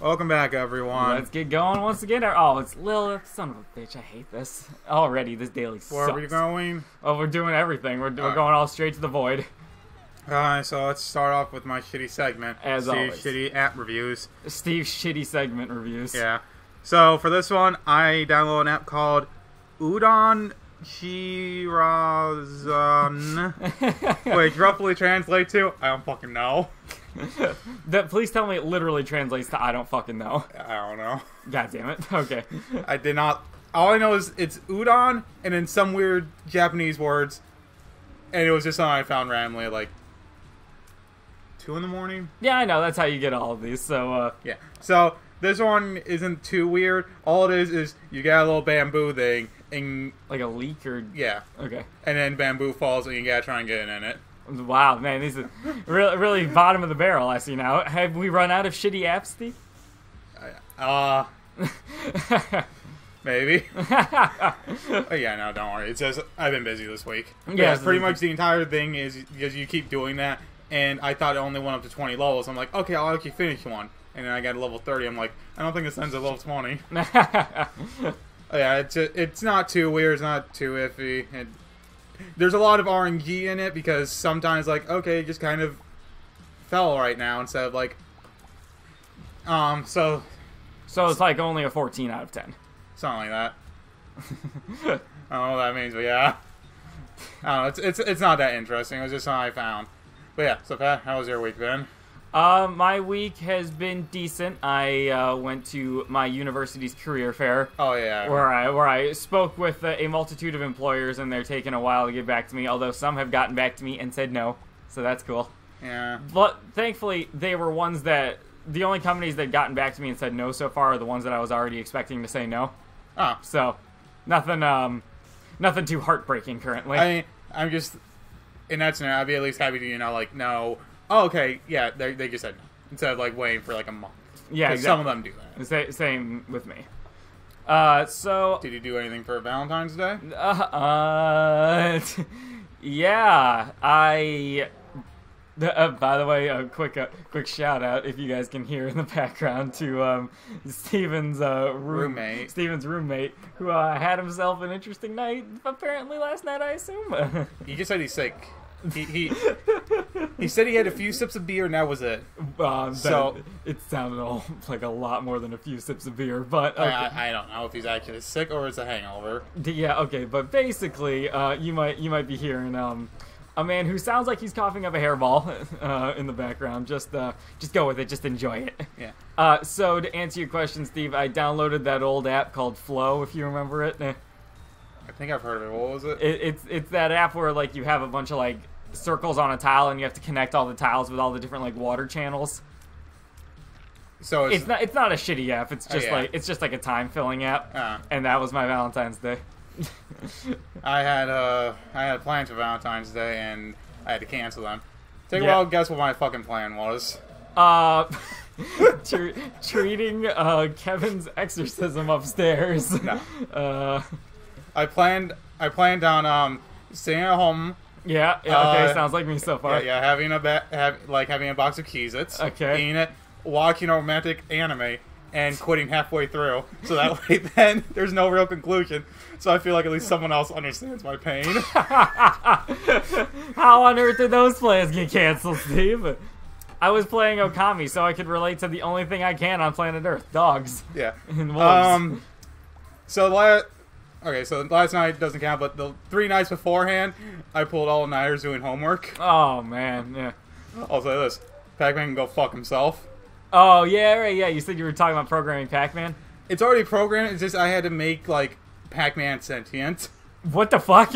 Welcome back, everyone. Let's get going once again. Oh, it's Lilith. Son of a bitch, I hate this. Already, this daily sucks. Where are we going? Oh, we're doing everything. We're going all straight to the void. Alright, so let's start off with my shitty segment. As always. Shitty app reviews. Steve's shitty segment reviews. Yeah. So, for this one, I downloaded an app called Udon Shirazan, which roughly translates to, I don't fucking know. Please tell me it literally translates to I don't fucking know. I don't know. God damn it. Okay. I did not. All I know is it's udon and then some weird Japanese words, and it was just something I found randomly at like 2 in the morning. Yeah, I know. That's how you get all of these. So, yeah. So this one isn't too weird. All it is you got a little bamboo thing, and like a leak or yeah. Okay. And then bamboo falls, and you gotta try and get in it. Wow, man, these are really bottom of the barrel. I see now. Have we run out of shitty apps, Steve? Maybe. Oh, yeah, no, don't worry. It's just I've been busy this week. Yeah, pretty much the entire thing is because you keep doing that, and I thought it only went up to 20 levels. I'm like, okay, I'll actually finish one, and then I got to level 30. I'm like, I don't think this ends at level 20. Oh, yeah, it's not too weird. It's not too iffy. There's a lot of RNG in it because sometimes, like, okay, it just kind of fell right now instead of, like, so it's like only a 14 out of 10. Something like that. I don't know what that means, but yeah. I don't know, it's not that interesting. It was just something I found. But yeah, so Pat, how was your week been? My week has been decent. I went to my university's career fair. Oh yeah. Where I spoke with a multitude of employers, and they're taking a while to get back to me. Although some have gotten back to me and said no, so that's cool. Yeah. But thankfully, they were ones that the only companies that gotten back to me and said no so far are the ones that I was already expecting to say no. Oh. So, nothing too heartbreaking currently. I mean, I'm just in that scenario. I'd be at least happy to like no. Oh, okay, yeah, they just said no instead of like waiting for like a month. Yeah, exactly. Some of them do that. Same with me. So did you do anything for Valentine's Day? Yeah, I. By the way, a quick shout out if you guys can hear in the background to Steven's roommate. Steven's roommate, who had himself an interesting night. Apparently last night, I assume. He just said he's sick. He said he had a few sips of beer and that was it. So it sounded like a lot more than a few sips of beer, but okay. I don't know if he's actually sick or it's a hangover. Yeah, okay, but basically, you might be hearing a man who sounds like he's coughing up a hairball in the background. Just go with it. Just enjoy it. Yeah. So to answer your question, Steve, I downloaded that old app called Flow, if you remember it. I think I've heard of it. What was it? It's that app where like you have a bunch of like circles on a tile and you have to connect all the tiles with all the different like water channels. So it's not a shitty app. It's just it's just like a time filling app. And that was my Valentine's Day. I had plans for Valentine's Day and I had to cancel them. Take a while to guess what my fucking plan was. Treating Kevin's exorcism upstairs. No. I planned on staying at home. Yeah, okay, sounds like me so far. Yeah, having a box of Cheez-Its. Okay. Eating it, watching a romantic anime, and quitting halfway through. So that way then there's no real conclusion. So I feel like at least someone else understands my pain. How on earth did those plans get canceled, Steve? I was playing Okami, so I could relate to the only thing I can on planet Earth: dogs. Yeah. And wolves. So last night doesn't count, but the 3 nights beforehand, I pulled all-nighters doing homework. Oh, man, yeah. I'll say this. Pac-Man can go fuck himself. Oh, yeah, right, yeah. You said you were talking about programming Pac-Man? It's already programmed, it's just I had to make, like, Pac-Man sentient. What the fuck?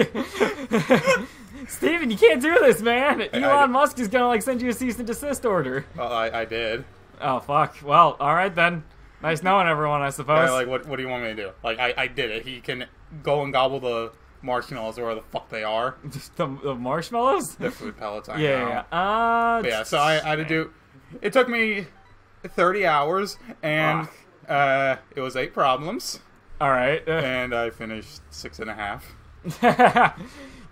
Steven, you can't do this, man! Elon Musk is gonna, like, send you a cease and desist order. Well, I did. Oh, fuck. Well, alright then. Nice knowing everyone, I suppose. Yeah, like, what do you want me to do? Like, I did it. He can go and gobble the marshmallows or where the fuck they are. The marshmallows? They're food pellets, I know. Yeah. But yeah, so I had to do... It took me 30 hours, and it was 8 problems. Alright. And I finished 6.5.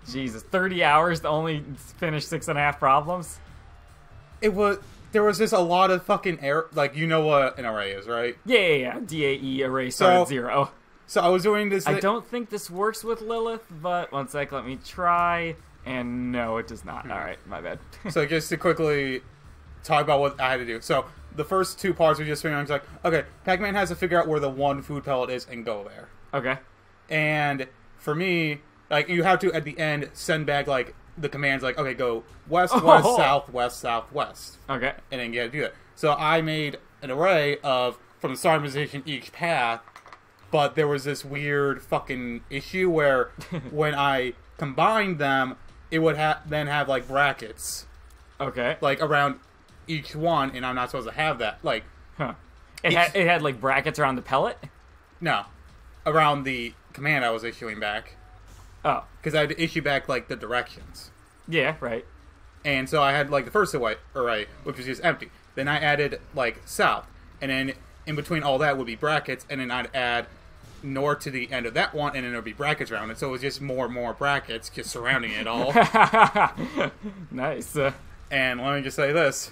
Jesus, 30 hours to only finish 6.5 problems? It was... there was just a lot of fucking error. Like, you know what an array is, right? Yeah. DAE array start at 0. So I was doing this. I don't think this works with Lilith, but one sec, let me try. And no, it does not. All right, my bad. So just to quickly talk about what I had to do. So the first 2 parts we just figured out, like, okay, Pac-Man has to figure out where the one food pellet is and go there. Okay. And for me, like, you have to, at the end, send back, like, the commands, like, okay, go west, west, south, west, south, west. Okay. And then you gotta do that. So I made an array of, from the starting position, each path, but there was this weird fucking issue where when I combined them, it would then have, like, brackets. Okay. Like, around each one, and I'm not supposed to have that. Like, huh. It had, like, brackets around the pellet? No. Around the command I was issuing back. Oh. Because I had to issue back, like, the directions. Yeah, right. And so I had, like, the first array, which was just empty. Then I added, like, south. And then in between all that would be brackets, and then I'd add north to the end of that one, and then there'd be brackets around it. So it was just more and more brackets just surrounding it all. Nice. And let me just say this.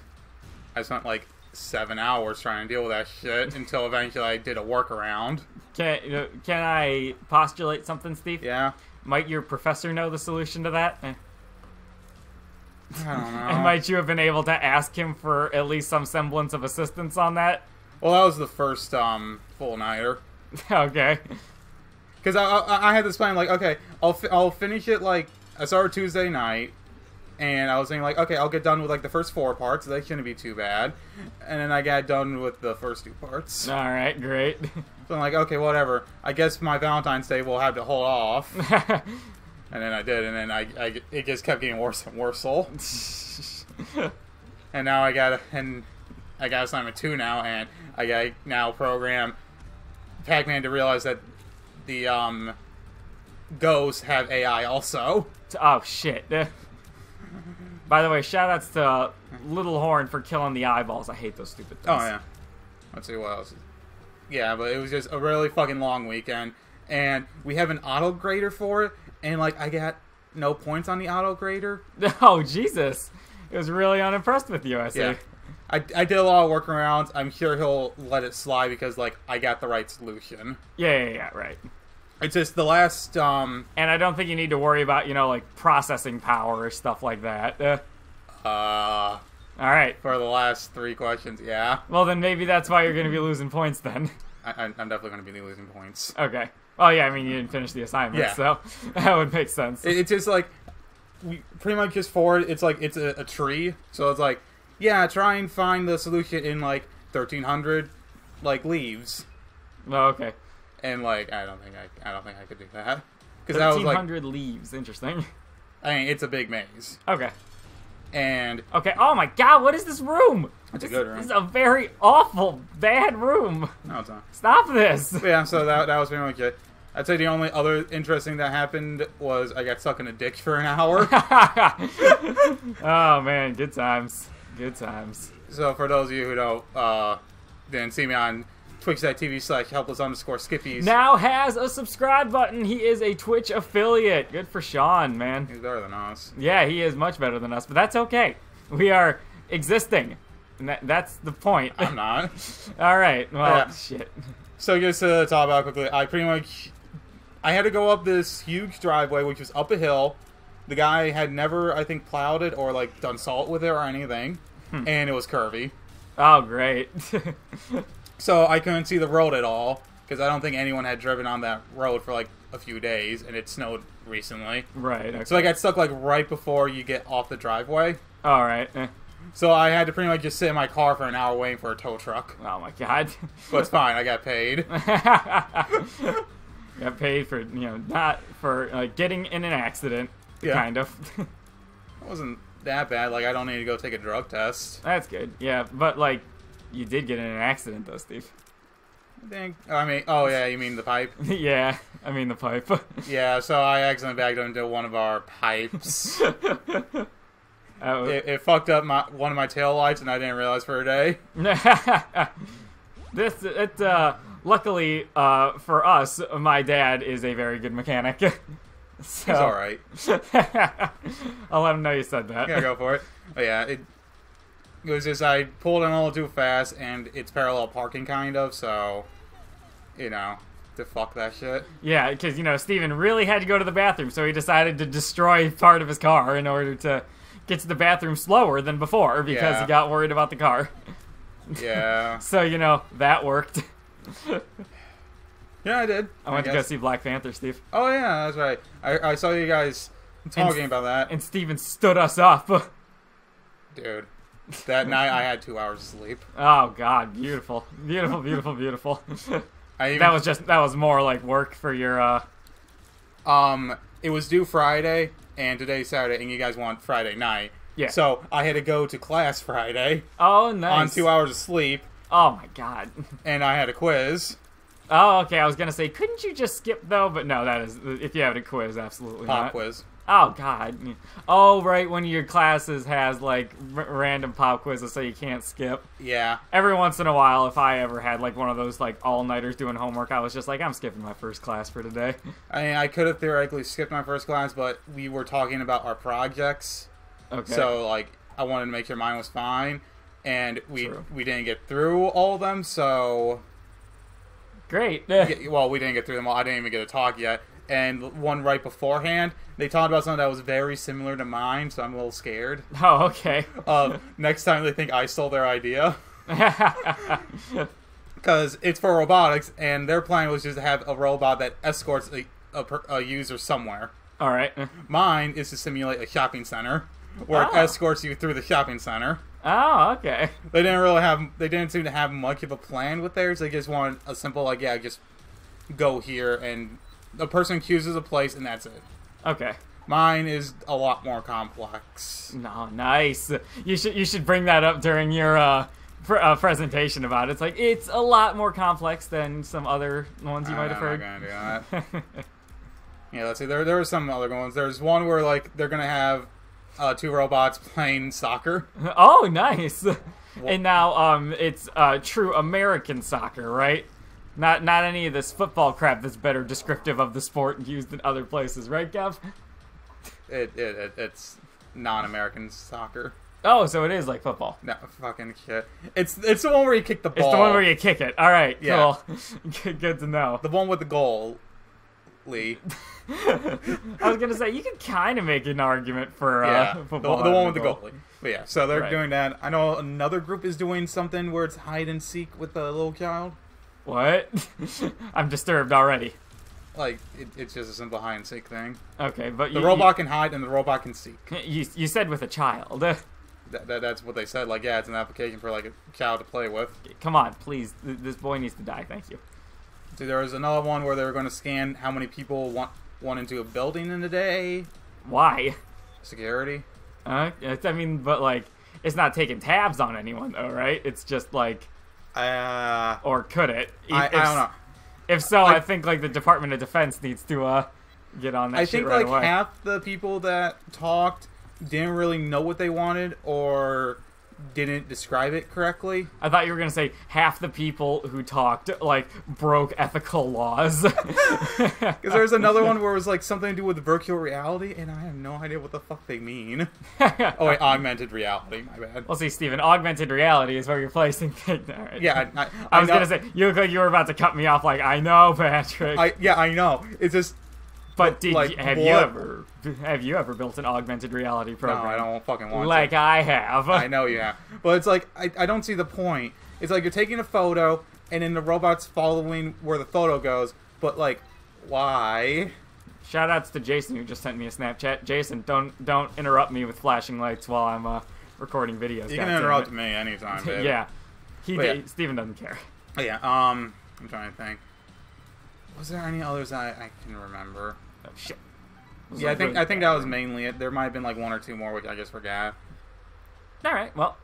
I spent, like, 7 hours trying to deal with that shit until eventually I did a workaround. Can I postulate something, Steve? Yeah? Might your professor know the solution to that? I don't know. And might you have been able to ask him for at least some semblance of assistance on that? Well, that was the first full-nighter. Okay. Because I had this plan, like, okay, I'll finish it, like, I started Tuesday night, and I was thinking, like, okay, I'll get done with, like, the first 4 parts, they shouldn't be too bad. And then I got done with the first 2 parts. Alright, great. So I'm like, okay, whatever. I guess my Valentine's Day will have to hold off. And then I did, and then it just kept getting worse and worse. And now I got assignment 2 now, and I got now program Pac-Man to realize that the ghosts have AI also. Oh shit. By the way, shoutouts to Little Horn for killing the eyeballs. I hate those stupid things. Oh yeah. Let's see what else. Yeah, but it was just a really fucking long weekend, and we have an auto grader for it, and like I got no points on the auto grader. Oh Jesus! It was really unimpressed with you, I see. Yeah. I did a lot of workarounds. I'm sure he'll let it slide because like I got the right solution. Yeah, right. It's just the last And I don't think you need to worry about, like processing power or stuff like that. All right. For the last 3 questions, yeah. Well, then maybe that's why you're going to be losing points then. I'm definitely going to be losing points. Okay. Well, yeah, I mean, you didn't finish the assignment, yeah. So that would make sense. It's just like, we pretty much just forward, it's like, it's a tree, so it's like, yeah, try and find the solution in like 1,300, like, leaves. Oh, okay. And like, I don't think I could do that. 1,300 leaves, interesting. I mean, it's a big maze. Okay. And okay, oh my god, what is this room? It's a good room. This is a very awful, bad room. No, it's not. Stop this. But yeah, so that was pretty much it. I'd say the only other interesting that happened was I got stuck in a ditch for an hour. Oh man, good times. Good times. So for those of you who didn't see me on twitch.tv/helpless_skippies. Now has a subscribe button. He is a Twitch affiliate. Good for Sean, man. He's better than us. Yeah, he is much better than us, but that's okay. We are existing. And that's the point. I'm not. Alright, well, yeah. Shit. So just to talk about quickly, I had to go up this huge driveway, which was up a hill. The guy had never, I think, plowed it or, like, done salt with it or anything. And it was curvy. Oh, great. So I couldn't see the road at all, because I don't think anyone had driven on that road for, like, a few days, and it snowed recently. Right, okay. So I got stuck, like, right before you get off the driveway. Alright. So I had to pretty much just sit in my car for an hour waiting for a tow truck. Oh my god. But it's fine, I got paid. Got paid for, not for getting in an accident, kind of. It wasn't that bad, like, I don't need to go take a drug test. That's good, yeah, but, like, you did get in an accident, though, Steve. Oh yeah, you mean the pipe? Yeah, I mean the pipe. Yeah, so I accidentally backed into one of our pipes. It fucked up one of my taillights, and I didn't realize for a day. Luckily for us, my dad is a very good mechanic. So, he's alright. I'll let him know you said that. Yeah, go for it. But yeah, It was just I pulled in a little too fast, and it's parallel parking kind of, so, you know, to fuck that shit. Yeah, because, you know, Steven really had to go to the bathroom, so he decided to destroy part of his car in order to get to the bathroom slower than before because he got worried about the car. Yeah. So, you know, that worked. Yeah, I did. I went to go see Black Panther, Steve. Oh, yeah, that's right. I saw you guys talking about that. And Steven stood us up. Dude, that night I had 2 hours of sleep. Oh, God, beautiful. Beautiful, beautiful, beautiful. That was more like work for your, It was due Friday, and today's Saturday, and you guys want Friday night. Yeah. So, I had to go to class Friday. Oh, nice. On 2 hours of sleep. Oh, my God. And I had a quiz. Oh, okay, I was gonna say, couldn't you just skip, though? But no, that is, if you have a quiz, absolutely not. Pop quiz. Oh, God. Oh, right, one of your classes has, like, random pop quizzes so you can't skip. Yeah. Every once in a while, if I ever had, like, one of those, like, all-nighters doing homework, I was just like, I'm skipping my first class for today. I mean, I could have theoretically skipped my first class, but we were talking about our projects. Okay. So, like, I wanted to make sure mine was fine, and we didn't get through all of them, so... Great. Well, we didn't get through them all. I didn't even get to talk yet. And one right beforehand, they talked about something that was very similar to mine, so I'm a little scared. Oh, okay. Next time they think I stole their idea. Because it's for robotics, and their plan was just to have a robot that escorts a user somewhere. All right. Mine is to simulate a shopping center, where it escorts you through the shopping center. Oh, okay. They didn't seem to have much of a plan with theirs. They just wanted a simple, like, yeah, just go here, and the person chooses a place, and that's it. Okay. Mine is a lot more complex. No, nice. You should bring that up during your presentation about it. It's like, it's a lot more complex than some other ones you might have heard. I'm not gonna do that. Yeah, let's see. There are some other ones. There's one where, like, they're gonna have 2 robots playing soccer. Oh, nice. And now it's true American soccer, right? Not any of this football crap that's better descriptive of the sport used in other places, right, Gav? It's non-American soccer. Oh, so it is like football. No, fucking shit. It's the one where you kick the ball. It's the one where you kick it. All right, yeah. Cool. Good to know. The one with the goal. Lee. I was gonna say you could kind of make an argument for football. The one with the goalie. But yeah, so they're doing that. I know another group is doing something where it's hide and seek with a little child. What? I'm disturbed already. Like it's just a simple hide and seek thing. Okay, but the robot can hide and the robot can seek. You said with a child. That's what they said. Like, yeah, it's an application for like a child to play with. Come on, please. This boy needs to die. Thank you. See, there was another one where they were going to scan how many people went into a building in a day. Why? Security. I mean, but like, it's not taking tabs on anyone, though, right? It's just like, or could it? I don't know. If so, I think like the Department of Defense needs to get on that. I think right like away. half the people that talked didn't really know what they wanted or didn't describe it correctly. I thought you were going to say half the people who talked, like, broke ethical laws. Because there's another one where it was, like, something to do with virtual reality, and I have no idea what the fuck they mean. Oh, wait, augmented reality, my bad. Well, see, Steven, augmented reality is where you're placing things. All right. Yeah, I was going to say, you look like you were about to cut me off like, I know, Patrick. I know. It's just... But have you ever built an augmented reality program? No, I don't fucking want to. Like I have. I know you have. But it's like, I don't see the point. It's like you're taking a photo, and then the robot's following where the photo goes, but like, why? Shoutouts to Jason who just sent me a Snapchat. Jason, don't interrupt me with flashing lights while I'm recording videos. You can interrupt me anytime, babe. Yeah. Steven doesn't care. Oh, yeah, I'm trying to think. Was there any others I can remember? Oh, shit. Yeah, I think that was mainly it. There might have been like 1 or 2 more, which I just forgot. All right, well.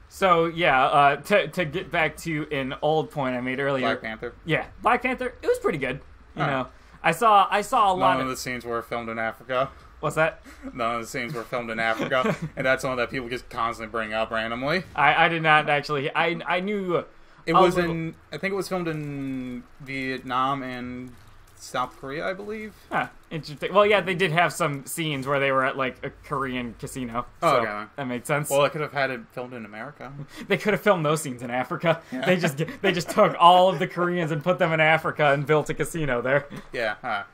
So, yeah, to get back to an old point I made earlier. Black Panther? Yeah, Black Panther, it was pretty good. You know, I saw a lot None of the scenes were filmed in Africa. What's that? None of the scenes were filmed in Africa, and that's something that people just constantly bring up randomly. I did not actually. I knew... It was I think it was filmed in Vietnam and South Korea, I believe. Huh, interesting. Well, yeah, they did have some scenes where they were at, like, a Korean casino. So Okay. that made sense. Well, they could have had it filmed in America. They could have filmed those scenes in Africa. Yeah. They just took all of the Koreans and put them in Africa and built a casino there. Yeah.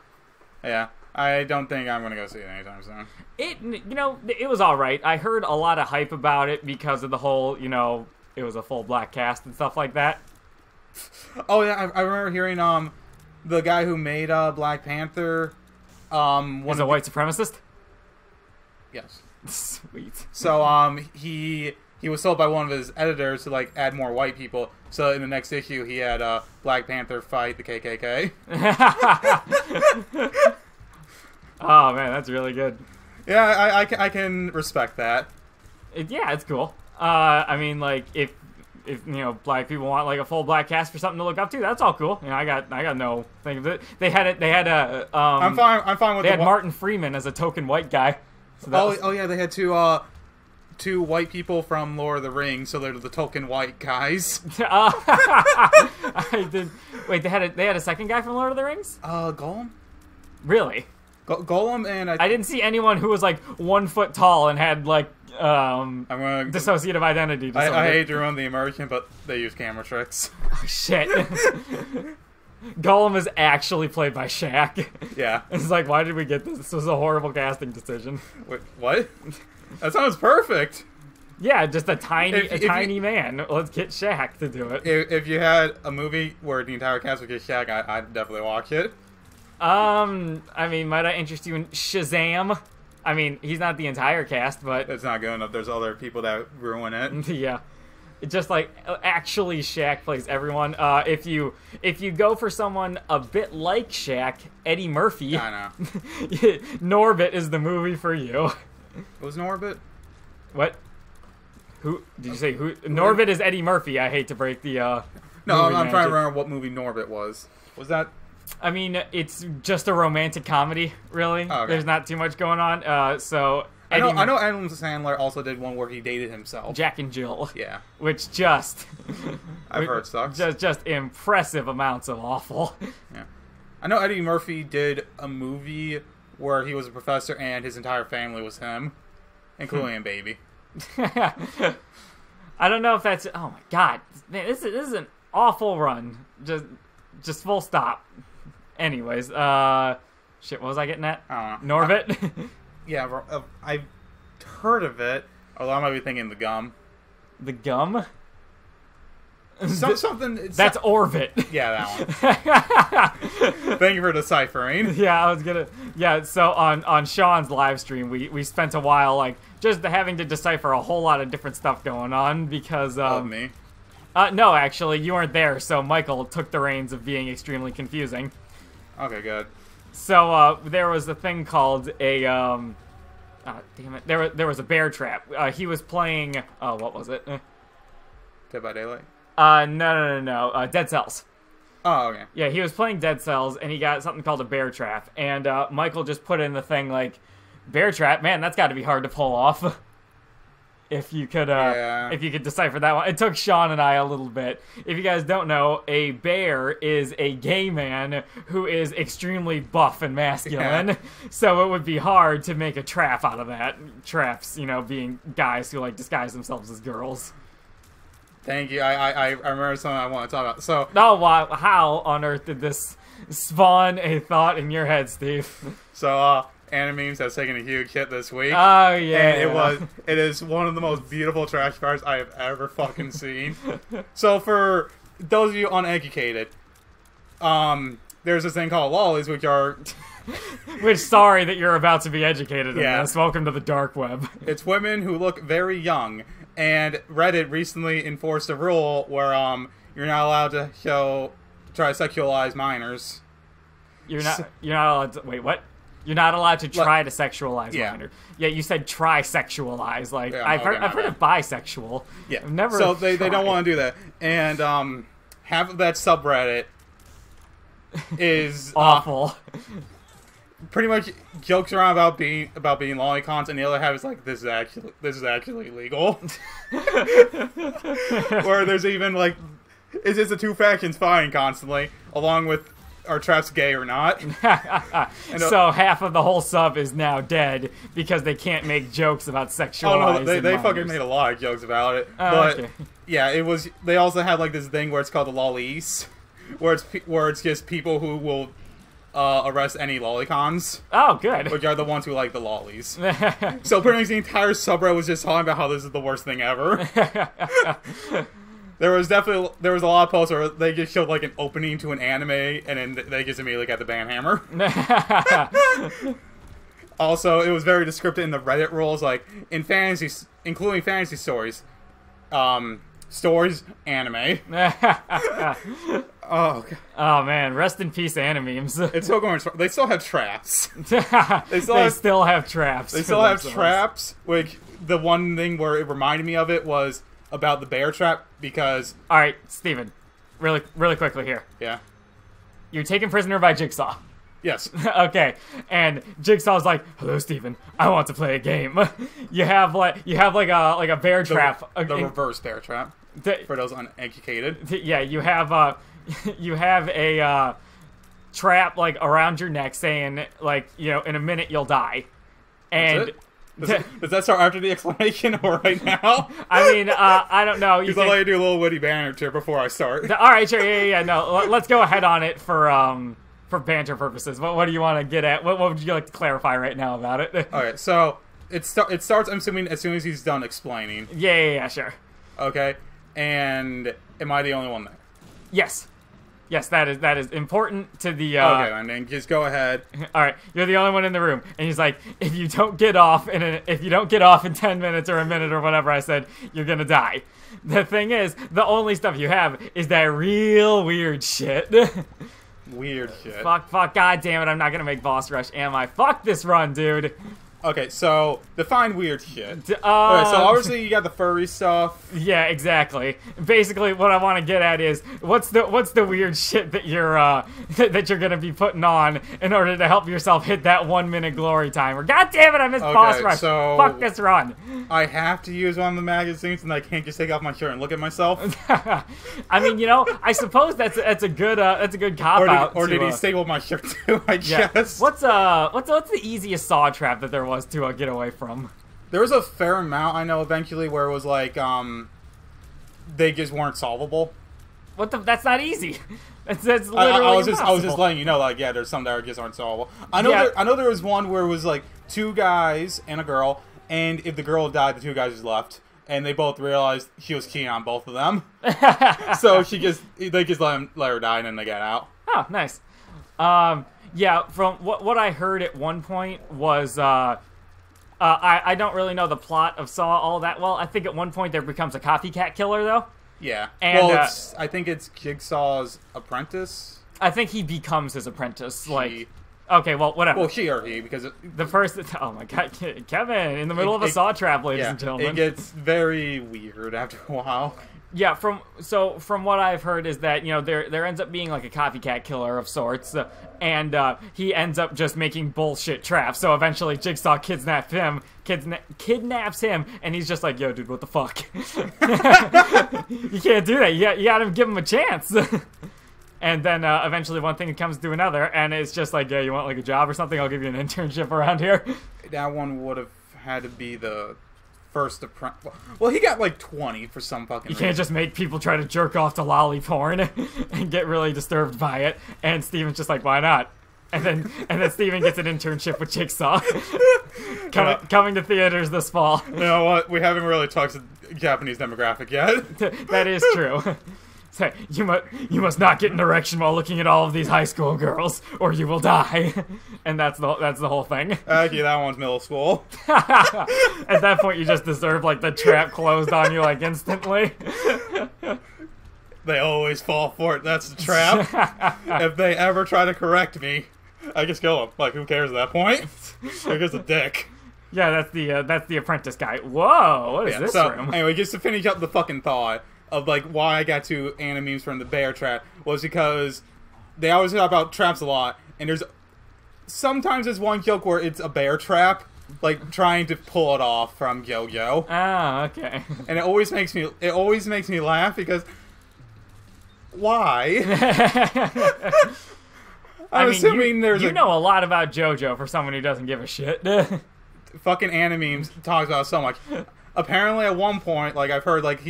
Yeah. I don't think I'm going to go see it anytime soon. It was all right. I heard a lot of hype about it because of the whole, it was a full black cast and stuff like that. Oh, yeah, I remember hearing, the guy who made Black Panther was a white supremacist? Yes. Sweet. So he was told by one of his editors to like add more white people. So in the next issue he had Black Panther fight the KKK. Oh man, that's really good. Yeah, I can respect that. It's cool. I mean, like if black people want like a full black cast for something to look up to, that's all cool. I got no thing of it. They had a I'm fine with. They had Martin Freeman as a token white guy. So yeah, they had two white people from Lord of the Rings, so they're the token white guys. I did. Wait, they had a second guy from Lord of the Rings? Gollum. Really? Gollum and I didn't see anyone who was like 1 foot tall and had like dissociative identity. I hate to ruin the immersion, but they use camera tricks. Oh, shit. Gollum is actually played by Shaq. Yeah. It's like, why did we get this? This was a horrible casting decision. Wait, what? That sounds perfect. Yeah, just a tiny man. Let's get Shaq to do it. If you had a movie where the entire cast would get Shaq, I'd definitely watch it. I mean, might I interest you in Shazam? I mean, he's not the entire cast, but it's not good enough. There's other people that ruin it. Yeah. Just like actually Shaq plays everyone. If you go for someone a bit like Shaq, Eddie Murphy. I know. Norbit is the movie for you. Was Norbit? What? Who did you say? Who? Norbit is Eddie Murphy. I hate to break the. No, I'm trying to remember what movie Norbit was. Was that? I mean, it's just a romantic comedy, really. Oh, okay. There's not too much going on. So I know Adam Sandler also did one where he dated himself. Jack and Jill. Yeah. Which just I've heard sucks. Just impressive amounts of awful. Yeah. I know Eddie Murphy did a movie where he was a professor and his entire family was him, including a baby. I don't know if that's. Oh my god, man, this is an awful run. Just full stop. Anyways, shit, what was I getting at? Norbit? Yeah, I've heard of it, although I might be thinking the gum. The gum? Something... That's Orbit. Yeah, that one. Thank you for deciphering. Yeah, I was gonna... Yeah, so on Sean's live stream, we spent a while, like, just having to decipher a whole lot of different stuff going on, because... Of me? No, actually, you weren't there, so Michael took the reins of being extremely confusing. Okay, good. So, there was a thing called a, damn it. There was a bear trap. He was playing, what was it? Dead by Daylight? No. Dead Cells. Oh, okay. Yeah, he was playing Dead Cells, and he got something called a bear trap. And, Michael just put in the thing, like, bear trap? Man, that's gotta be hard to pull off. If you could decipher that one. It took Sean and I a little bit. If you guys don't know, a bear is a gay man who is extremely buff and masculine. Yeah. So it would be hard to make a trap out of that. Traps, being guys who like disguise themselves as girls. Thank you. I remember something I want to talk about. So, how on earth did this spawn a thought in your head, Steve? So, Animemes has taken a huge hit this week. Oh, yeah. And it is one of the most beautiful trash cars I have ever fucking seen. So for those of you uneducated, there's this thing called lollies, which are... sorry that you're about to be educated in this. Welcome to the dark web. It's women who look very young. And Reddit recently enforced a rule where you're not allowed to try to sexualize minors. You're not allowed to... Wait, what? You're not allowed to try to sexualize minor. Yeah, you said try-sexualize. Like, I've heard of bisexual. Yeah. I've never so they don't want to do that. And half of that subreddit is awful. Pretty much jokes around about being lolicons, and the other half is like, this is actually illegal. Where there's even like, it's just the two factions fighting constantly, along with are traps gay or not. So half of the whole sub is now dead because they can't make jokes about sexualized. Oh no, they fucking made a lot of jokes about it. But okay. Yeah, it was. They also had like this thing where it's called the lollies, where it's just people who will arrest any lolicons. Oh, good. Which are the ones who like the lollies. So pretty much the entire subreddit was just talking about how this is the worst thing ever. There was a lot of posts where they just showed like an opening to an anime, and then they just immediately got the banhammer. Also, it was very descriptive in the Reddit rules, like in fantasy, including fantasy stories, anime. Oh man, rest in peace, animemes. It's still going. They still have traps. They still have traps. They still have traps. Which the one thing where it reminded me of it was about the bear trap, because... Alright, Steven. Really quickly here. Yeah? You're taken prisoner by Jigsaw. Yes. Okay. And Jigsaw's like, "Hello, Steven. I want to play a game." You have like a bear trap. The reverse bear trap. For those uneducated. Yeah, you have a trap like around your neck saying like, in a minute you'll die. And does that start after the explanation or right now? I mean, I don't know. Because I'll let you do a little witty banter before I start. Alright, sure, yeah, no. Let's go ahead on it for banter purposes. What do you want to get at? What would you like to clarify right now about it? Alright, so it starts, I'm assuming, as soon as he's done explaining. Yeah, sure. Okay, and am I the only one there? Yes. Yes, that is important to the... Okay, and then just go ahead. Alright, you're the only one in the room. And he's like, if you don't get off in 10 minutes or a minute or whatever I said, you're gonna die. The thing is, the only stuff you have is that real weird shit. Weird shit. Fuck, god damn it, I'm not gonna make boss rush, am I? Fuck this run, dude. Okay, so define weird shit. Okay, so obviously you got the furry stuff. Yeah, exactly. Basically, what I want to get at is what's the weird shit that you're gonna be putting on in order to help yourself hit that 1 minute glory timer. God damn it, I missed boss rush. So fuck this run. I have to use one of the magazines, and I can't just take off my shirt and look at myself. I mean, I suppose that's a good cop out. Or did he staple my shirt too? I guess. What's the easiest saw trap that there was to get away from? There was a fair amount, I know, eventually, where it was like, they just weren't solvable. That's not easy. That's literally I was just letting you know, like, yeah, there's some that just aren't solvable. I know there was one where it was like 2 guys and a girl, and if the girl died, the 2 guys just left, and they both realized she was keen on both of them. So they just let her die, and then they got out. Oh, nice. Yeah, from what I heard at one point was, I don't really know the plot of Saw all that well. I think at one point there becomes a copycat killer, though. Yeah. And, well, I think it's Jigsaw's apprentice. I think he becomes his apprentice. Okay, well, whatever. Well, she or he, because... Oh my god, Kevin, in the middle of a Saw trap, ladies and gentlemen. It gets very weird after a while. Yeah, from what I've heard is that, there ends up being like a copycat killer of sorts, and he ends up just making bullshit traps. So eventually Jigsaw kidnaps him, and he's just like, "Yo, dude, what the fuck? You can't do that. You gotta give him a chance." And then eventually one thing comes to another, and it's just like, "Yeah, you want like a job or something? I'll give you an internship around here." That one would have had to be the first apprentice. Well, he got like 20 for some fucking reason. You can't just make people try to jerk off to lolly porn and get really disturbed by it. And Steven's just like, why not? And then Steven gets an internship with Jigsaw. Coming to theaters this fall. You know what? We haven't really talked to the Japanese demographic yet. That is true. Say, you must not get an erection while looking at all of these high school girls, or you will die. And that's the whole thing. Okay, that one's middle school. At that point, you just deserve like the trap closed on you like instantly. They always fall for it. That's the trap. If they ever try to correct me, I just kill them. Like, who cares at that point? They're just a dick. Yeah, that's the apprentice guy. Whoa, what is this room? Anyway, just to finish up the fucking thought of like why I got to animes from the bear trap was because they always talk about traps a lot, and sometimes there's one joke where it's a bear trap, like trying to pull it off from Yo-Yo. Oh, okay. And it always makes me laugh because why? I'm assuming there's you know a lot about JoJo for someone who doesn't give a shit. Fucking Animemes talks about it so much. Apparently, at one point, like I've heard, like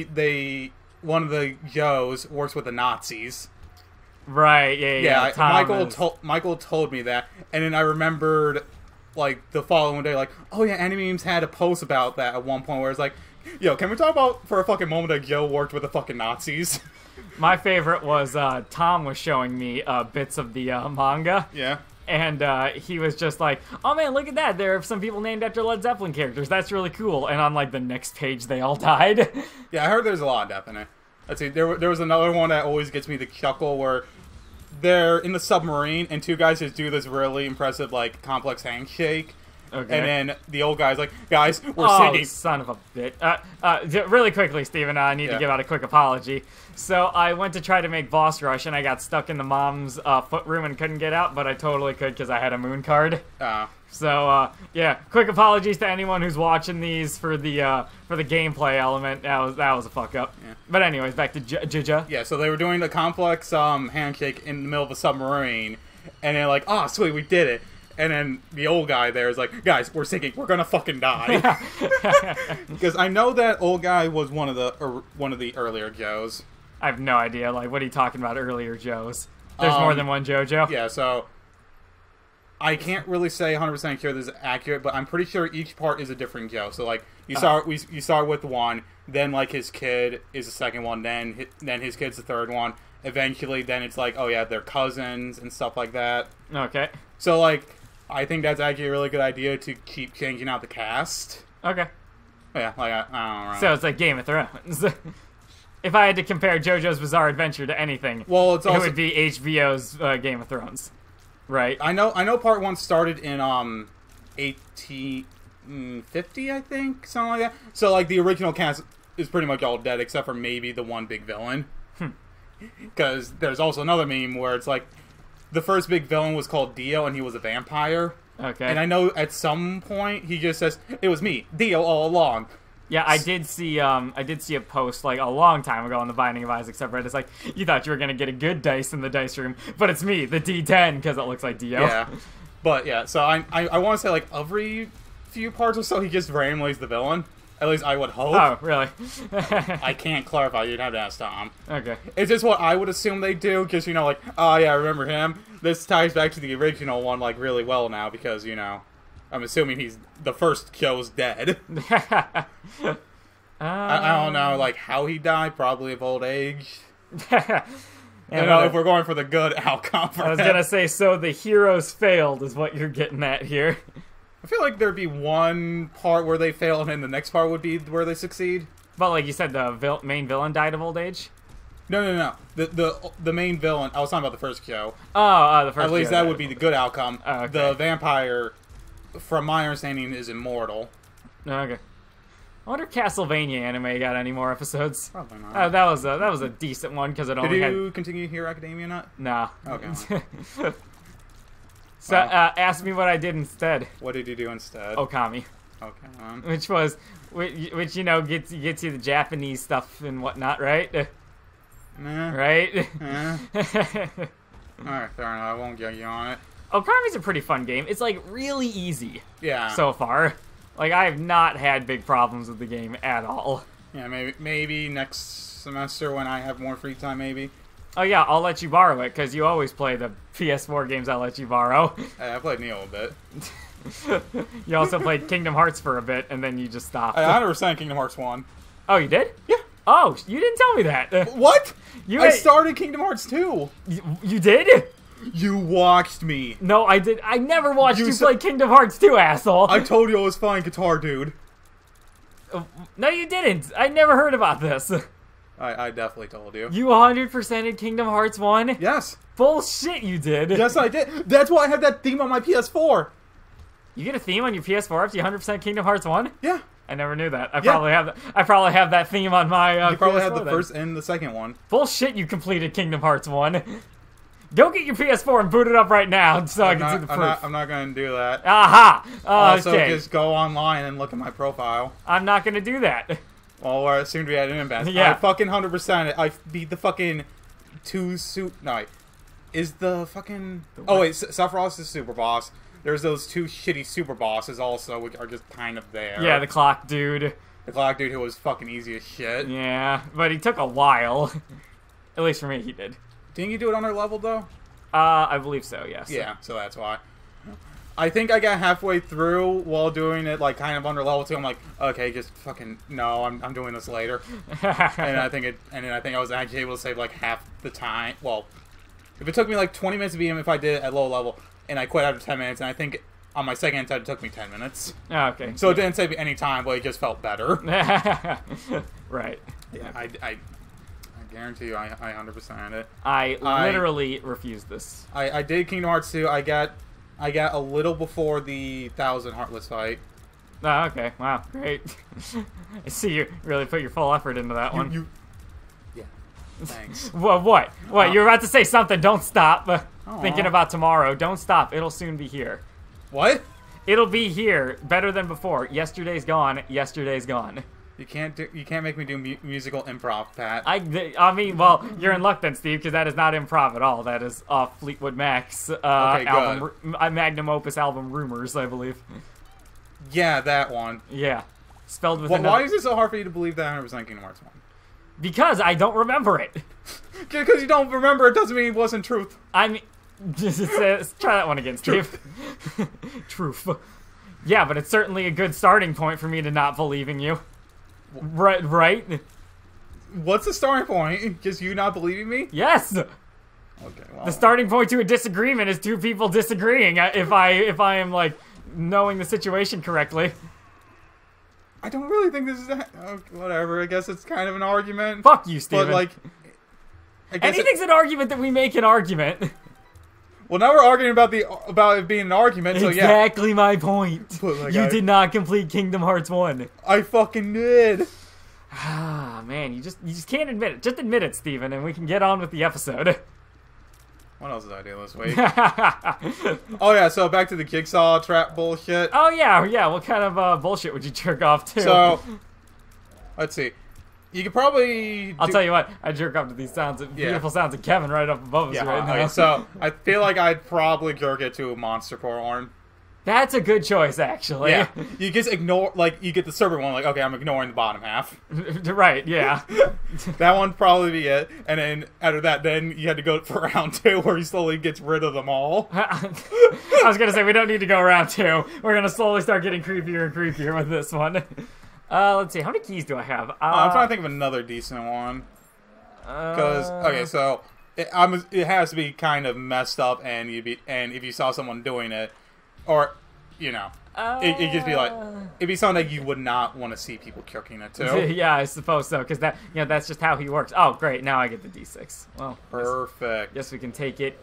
one of the Joes works with the Nazis. Right? Yeah. Michael told me that, and then I remembered, like the following day, like, oh yeah, Animemes had a post about that at one point where it's like, yo, can we talk about for a fucking moment that Joe worked with the fucking Nazis? My favorite was Tom was showing me bits of the manga. Yeah. And he was just like, oh man, look at that. There are some people named after Led Zeppelin characters. That's really cool. And on like the next page, they all died. Yeah, I heard there's a lot of death in it. Let's see, there was another one that always gets me the chuckle where they're in the submarine and two guys just do this really impressive, like, complex handshake. Okay. And then the old guy's like, guys, we're singing. Oh, son of a bitch. Really quickly, Steven, I need to give out a quick apology. So I went to try to make Boss Rush, and I got stuck in the mom's foot room and couldn't get out, but I totally could because I had a moon card. So, yeah, quick apologies to anyone who's watching these for the gameplay element. That was a fuck up. Yeah. But anyways, back to Jija. Yeah, so they were doing the complex handshake in the middle of a submarine, and they're like, oh, sweet, we did it. And then the old guy there is like, guys, we're sinking. We're gonna fucking die. Because I know that old guy was one of the earlier Joes. I have no idea. Like, what are you talking about? Earlier Joes? There's more than one JoJo. Yeah. So I can't really say 100% sure this is accurate, but I'm pretty sure each part is a different Joe. So like you start with one, then like his kid is the second one, then his kid's the third one. Eventually, then it's like, oh yeah, they're cousins and stuff like that. Okay. So like, I think that's actually a really good idea to keep changing out the cast. Okay. Yeah, like I don't know. So it's like Game of Thrones. If I had to compare JoJo's Bizarre Adventure to anything, well, it would be HBO's Game of Thrones, right? I know. Part 1 started in 1850, I think, something like that. So like the original cast is pretty much all dead except for maybe the one big villain. Because there's also another meme where it's like, the first big villain was called Dio, and he was a vampire. Okay. And I know at some point he just says, "It was me, Dio, all along." Yeah, I did see a post like a long time ago on the Binding of Isaac subreddit. It's like, you thought you were gonna get a good dice in the dice room, but it's me, the D10, because it looks like Dio. Yeah. But yeah, so I want to say like every few parts or so he just randomly is the villain. At least I would hope. Oh, really? I can't clarify. You'd have to ask Tom. Okay. It's just what I would assume they do, because, you know, like, oh, yeah, I remember him. This ties back to the original one, like, really well now, because, you know, I'm assuming he's the first Kyo's dead. I don't know, like, how he died. Probably of old age. You know, if we're going for the good outcome for him. I was going to say, so the heroes failed is what you're getting at here. I feel like there'd be one part where they fail, and then the next part would be where they succeed. But like you said, the main villain died of old age? No. The main villain, I was talking about the first Kyo. The first Kyo. At least that would be the good outcome. Oh, okay. The vampire, from my understanding, is immortal. Okay. I wonder if Castlevania anime got any more episodes. Probably not. That was a decent one, because it only had... Did you continue Hero Academia or not? No. Okay. So, ask me what I did instead. What did you do instead? Okami. Okay. Which you know, gets you the Japanese stuff and whatnot, right? Right? Alright, fair enough. I won't get you on it. Okami's a pretty fun game. It's, like, really easy. Yeah. So far. Like, I have not had big problems with the game at all. Yeah, maybe next semester when I have more free time, maybe. Oh yeah, I'll let you borrow it, because you always play the PS4 games I'll let you borrow. I played Neo a bit. You also played Kingdom Hearts for a bit, and then you just stopped. I 100% Kingdom Hearts 1. Oh, you did? Yeah. Oh, you didn't tell me that. What? I started Kingdom Hearts 2. You did? You watched me. No, I did. I never watched you play Kingdom Hearts 2, asshole. I told you I was flying guitar, dude. No, you didn't. I never heard about this. I definitely told you. You 100%ed Kingdom Hearts 1? Yes. Bullshit, you did. Yes, I did. That's why I have that theme on my PS4. You get a theme on your PS4 after you 100% Kingdom Hearts 1? Yeah. I never knew that. I probably have that theme on my You probably have the first and the second one. Bullshit, you completed Kingdom Hearts 1. Go get your PS4 and boot it up right now so I can see the proof. I'm not going to do that. Aha! Also, just go online and look at my profile. I'm not going to do that. Well, we're soon to be at an impasse. Yeah. I fucking 100%. I beat the fucking is the fucking... Oh, wait, Sephiroth is super boss. There's those two shitty super bosses also, which are just kind of there. Yeah, the clock dude. The clock dude who was fucking easy as shit. Yeah, but he took a while. At least for me, he did. Didn't you do it on our level, though? I believe so, yes. Yeah, so that's why. I think I got halfway through while doing it, like, kind of under level 2. I'm like, okay, just fucking, no, I'm doing this later. and I think I was actually able to save, like, half the time. Well, if it took me, like, 20 minutes to beat him if I did it at low level, and I quit after 10 minutes, and I think on my second attempt it took me 10 minutes. Oh, okay. So it didn't save me any time, but it just felt better. Right. Yeah, I guarantee you I 100%ed it. I literally refused this. I did Kingdom Hearts 2. I got a little before the 1,000 Heartless fight. Oh, okay. Wow, great. I see you really put your full effort into that one. Yeah. Thanks. What? You're about to say something. Don't stop. Thinking about tomorrow. Don't stop. It'll soon be here. What? It'll be here. Better than before. Yesterday's gone. Yesterday's gone. You can't make me do musical improv, Pat. I mean, well, you're in luck then, Steve, because that is not improv at all. That is off Fleetwood Mac's album, magnum opus album, Rumors, I believe. Yeah, that one. Yeah, spelled with. Why is it so hard for you to believe that 100% Kingdom Hearts 1? Because I don't remember it. Because you don't remember it doesn't mean it wasn't truth. I mean, try that one again, Steve. Truth. Yeah, but it's certainly a good starting point for me to not believing you. Right? What's the starting point? Just you not believing me? Yes! Okay, well. The starting point to a disagreement is two people disagreeing, if I am, like, knowing the situation correctly. I don't really think this is whatever, I guess it's kind of an argument. Fuck you, Steven. But, like... Anything's an argument that we make an argument. Well, now we're arguing about it being an argument, so yeah. Exactly my point. Like, you did not complete Kingdom Hearts 1. I fucking did. Ah, man, you just can't admit it. Just admit it, Steven, and we can get on with the episode. What else did I do this week? Oh yeah, so back to the jigsaw trap bullshit. Oh yeah. What kind of bullshit would you jerk off to? So, let's see. You could probably... I'll tell you what, I jerk off to these beautiful sounds of Kevin right up above us right now. So, I feel like I'd probably jerk it to a monster porn. That's a good choice, actually. Yeah. You just ignore, like, you get the server one, like, okay, I'm ignoring the bottom half. Right, yeah. That one probably be it. And then, after that, then you had to go for round 2, where he slowly gets rid of them all. I was gonna say, we don't need to go round 2. We're gonna slowly start getting creepier and creepier with this one. Let's see, how many keys do I have? I'm trying to think of another decent one. Because, okay, so, it has to be kind of messed up, and if you saw someone doing it, or, you know, it'd just be like, it'd be something that you would not want to see people jerking it to. Yeah, I suppose so, because that's just how he works. Oh, great, now I get the D6. Well, perfect. Guess we can take it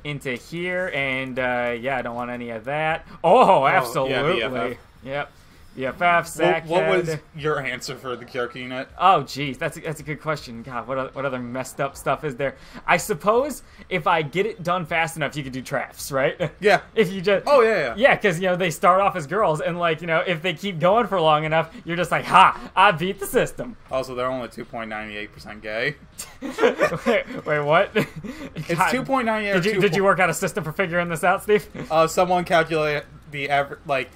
into here, and, yeah, I don't want any of that. Oh, absolutely. Yeah, BFF. Yep. BFF, Sackhead. What was your answer for the jerking it? Oh, geez, that's a good question. God, what other messed up stuff is there? I suppose if I get it done fast enough, you could do traps, right? Yeah. If you just... Oh, yeah. Yeah, because, they start off as girls, and, like, if they keep going for long enough, you're just like, ha, I beat the system. Also, they're only 2.98% gay. Wait, what? It's 2.98. Did you work out a system for figuring this out, Steve? Someone calculated the average, like...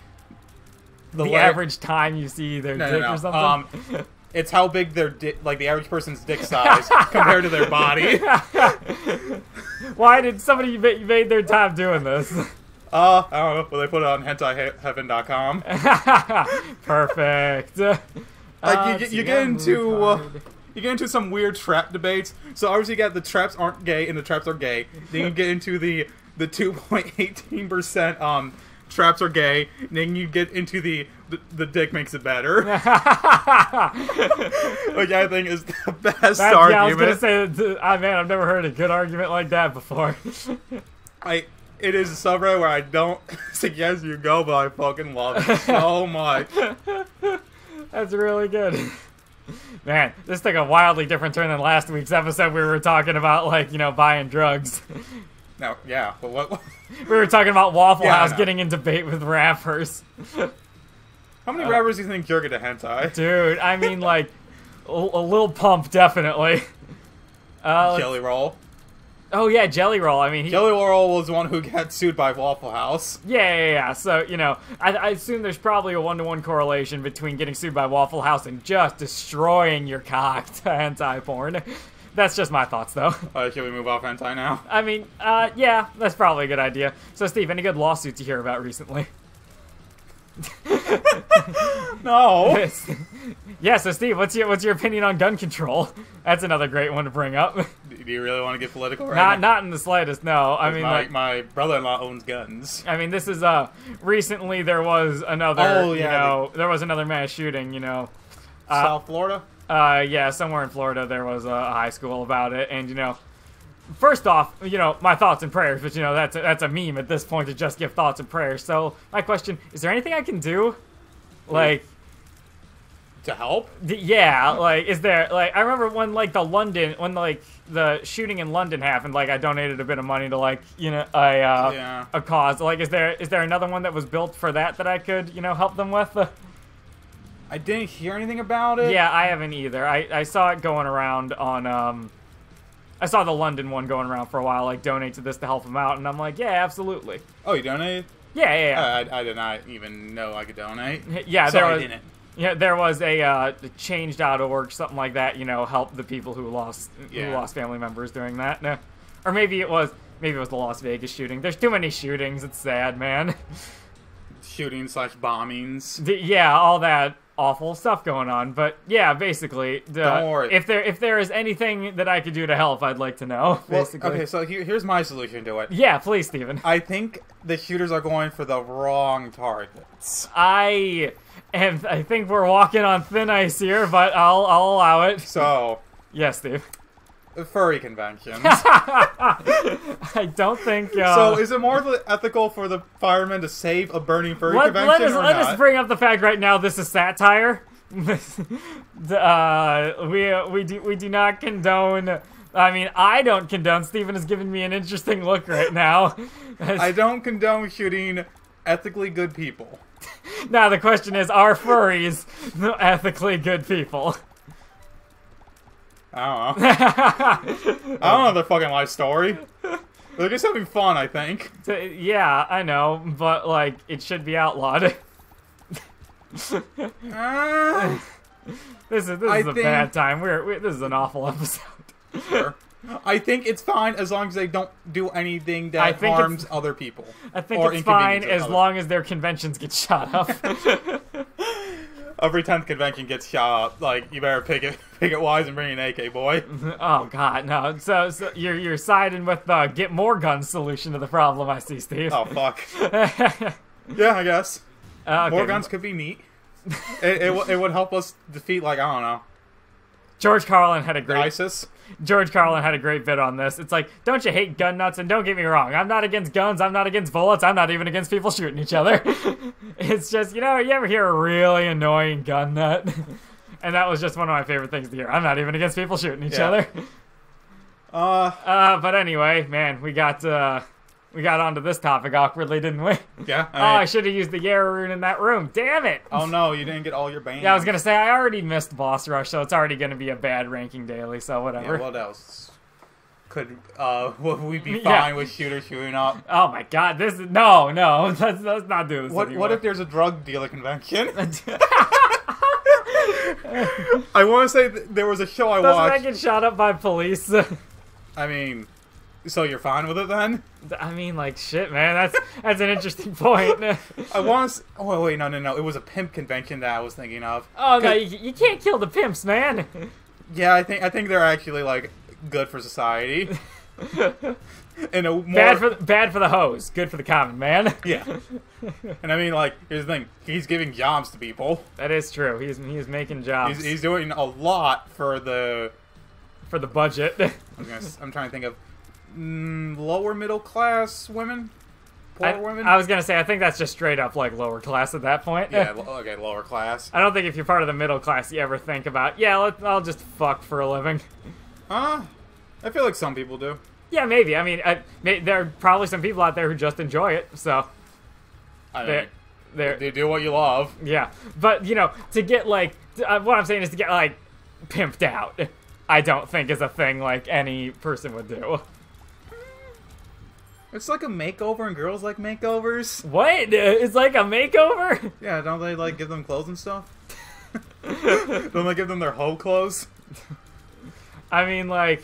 The average time you see their dick or something? It's how big their dick, like the average person's dick size compared to their body. Why did somebody made their time doing this? I don't know, but they put it on hentaiheaven.com. Perfect. Like you get into some weird trap debates. So obviously you got the traps aren't gay and the traps are gay. Then you get into the 2.18% traps are gay, and then you get into the dick makes it better. Which I think is the best argument. Yeah, I was gonna say, man, I've never heard a good argument like that before. It is a subreddit where I don't suggest you go, but I fucking love it so much. That's really good. Man, this took a wildly different turn than last week's episode. We were talking about, like, buying drugs. No, yeah, but what? We were talking about Waffle House getting in debate with rappers. How many rappers do you think jerk into hentai? Dude, I mean, like, a Lil Pump, definitely. Jelly Roll? Oh yeah, Jelly Roll. I mean, Jelly Roll was the one who got sued by Waffle House. Yeah. So, you know, I assume there's probably a 1-to-1 correlation between getting sued by Waffle House and just destroying your cock to hentai porn. That's just my thoughts, though. Should we move off hentai now? I mean, yeah, that's probably a good idea. So, Steve, any good lawsuits you hear about recently? No. Yeah, so Steve, what's your opinion on gun control? That's another great one to bring up. Do you really want to get political right now? Not in the slightest, no. I mean, my brother-in-law owns guns. I mean, this is recently there was another there was another mass shooting, you know. South Florida? Yeah, somewhere in Florida there was a high school about it, and you know, first off, you know, my thoughts and prayers, but you know, that's a meme at this point to just give thoughts and prayers. So, my question, is there anything I can do? Like, to help? Yeah, like, is there, like, I remember when, like, the shooting in London happened, like, I donated a bit of money to, like, you know, a cause. Like, is there another one that was built for that I could, you know, help them with? I didn't hear anything about it. Yeah, I haven't either. I saw it going around on, I saw the London one going around for a while, like, donate to this to help them out, and I'm like, yeah, absolutely. Oh, you donated? Yeah. I did not even know I could donate. Yeah, I didn't. Yeah, there was a change.org, something like that, you know, help the people who lost family members doing that. No. Or maybe it was the Las Vegas shooting. There's too many shootings, it's sad, man. Shooting/bombings. Yeah, all that awful stuff going on. But yeah, basically, don't worry. If there is anything that I could do to help, I'd like to know. Basically. Okay, so here's my solution to it. Yeah, please, Steven. I think the shooters are going for the wrong targets. I think we're walking on thin ice here, but I'll allow it. So, yes, Steve. Furry conventions. I don't think. So, is it more ethical for the firemen to save a burning furry convention? Let us bring up the fact right now. This is satire. We do not condone. I mean, I don't condone. Stephen is giving me an interesting look right now. I don't condone shooting ethically good people. Now the question is, are furries ethically good people? I don't know. I don't know their fucking life story. They're just having fun, I think. Yeah, I know, but, like, it should be outlawed. This is a bad time. This is an awful episode. Sure. I think it's fine as long as they don't do anything that harms other people. I think it's fine as long as their conventions get shot up. Every 10th convention gets shot up. Like, you better pick it wise and bring an AK, boy. Oh God, no. So you're siding with the get more guns solution to the problem. I see, Steve. Oh fuck. Yeah, I guess. Okay. More guns could be neat. It would help us defeat, like, I don't know. George Carlin had a great ISIS. George Carlin had a great bit on this. It's like, don't you hate gun nuts? And don't get me wrong, I'm not against guns, I'm not against bullets, I'm not even against people shooting each other. It's just, you know, you ever hear a really annoying gun nut? And that was just one of my favorite things to hear. I'm not even against people shooting each other. But anyway, man, we got onto this topic awkwardly, didn't we? Yeah. I should have used the Yara rune in that room. Damn it! Oh no, you didn't get all your bands. Yeah, I was gonna say, I already missed Boss Rush, so it's already gonna be a bad ranking daily, so whatever. Yeah, what else? Would we be fine with shooters shooting up? Oh my god, no, let's not do this anymore. What if there's a drug dealer convention? I want to say there was a show I watched. Doesn't that get shot up by police? I mean, so you're fine with it then? I mean, like, shit, man. That's an interesting point. I want to. Oh wait, no. It was a pimp convention that I was thinking of. Oh no, you can't kill the pimps, man. Yeah, I think they're actually, like, good for society. In a more... bad for the hoes, good for the common man. Yeah. And I mean, like, here's the thing: he's giving jobs to people. That is true. He's making jobs. He's doing a lot for the budget. I'm trying to think of lower middle class women, poor women. I was gonna say, I think that's just straight up like lower class at that point. Yeah, okay, lower class. I don't think if you're part of the middle class, you ever think about, I'll just fuck for a living. I feel like some people do. Yeah, maybe. I mean, there are probably some people out there who just enjoy it. So, they do what you love. Yeah, but you know, to get like, what I'm saying is to get like pimped out, I don't think is a thing like any person would do. It's like a makeover, and girls like makeovers. What? It's like a makeover? Yeah, don't they like give them clothes and stuff? Don't they give them their hoe clothes? I mean, like,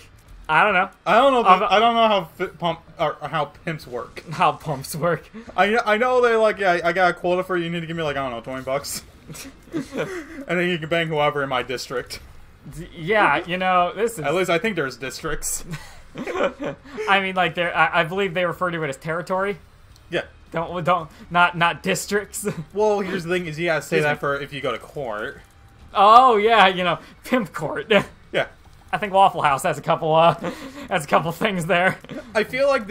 I don't know. I don't know. I don't know how pimps work. How pumps work. I know they like. Yeah, I got a quota for you. You need to give me like, I don't know, $20, and then you can bang whoever in my district. Yeah, you know, this is. At least I think there's districts. I mean, like, I believe they refer to it as territory. Yeah. Not districts. Well, here's the thing: is you gotta say that for if you go to court. Oh yeah, you know, pimp court. Yeah. I think Waffle House has a couple things there. I feel like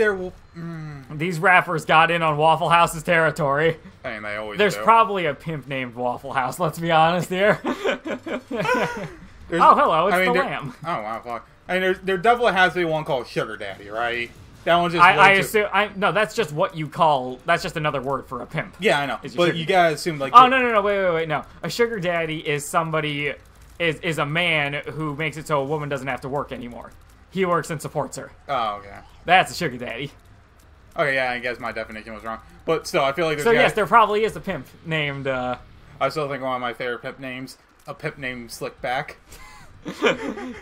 These rappers got in on Waffle House's territory. I mean, they always There's do. probably a pimp named Waffle House. Let's be honest here. Oh, hello, it's the lamb. Oh wow, fuck. I mean, there definitely has to be one called Sugar Daddy, right? That one's just. I assume. No, that's just what you call. That's just another word for a pimp. Yeah, I know. But you gotta assume like. Oh no, wait, no. A sugar daddy is somebody is a man who makes it so a woman doesn't have to work anymore. He works and supports her. Oh, okay. That's a sugar daddy. Okay, yeah, I guess my definition was wrong, but still, I feel like. So yes, there probably is a pimp named. I still think one of my favorite pimp names, a pimp named Slickback.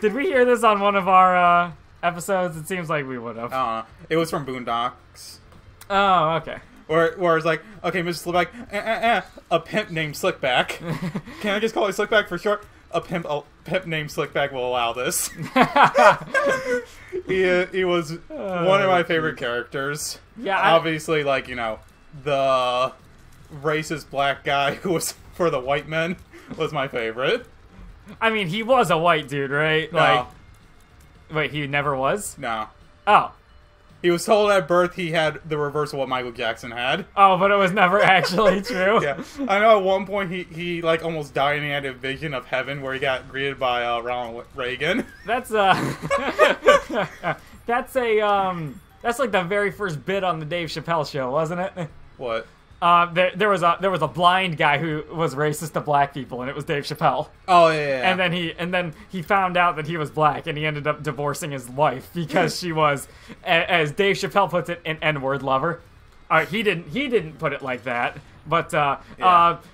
Did we hear this on one of our episodes? It seems like we would have. I don't know. It was from Boondocks. Oh, okay. Where it's like, okay, Mr. Slickback, a pimp named Slickback. Can I just call it Slickback for short? A pimp named Slickback will allow this. he was one of my favorite characters. Yeah, obviously, like, you know, the racist black guy who was for the white men was my favorite. I mean, he was a white dude, right? No. Like, wait, he never was? No. Oh. He was told at birth he had the reverse of what Michael Jackson had. Oh, but it was never actually true. Yeah. I know at one point he like almost died and he had a vision of heaven where he got greeted by Ronald Reagan. That's that's like the very first bit on the Dave Chappelle show, wasn't it? What? There was a blind guy who was racist to black people, and it was Dave Chappelle. Oh yeah. And then he found out that he was black, and he ended up divorcing his wife because she was, as Dave Chappelle puts it, an N-word lover. He didn't put it like that, but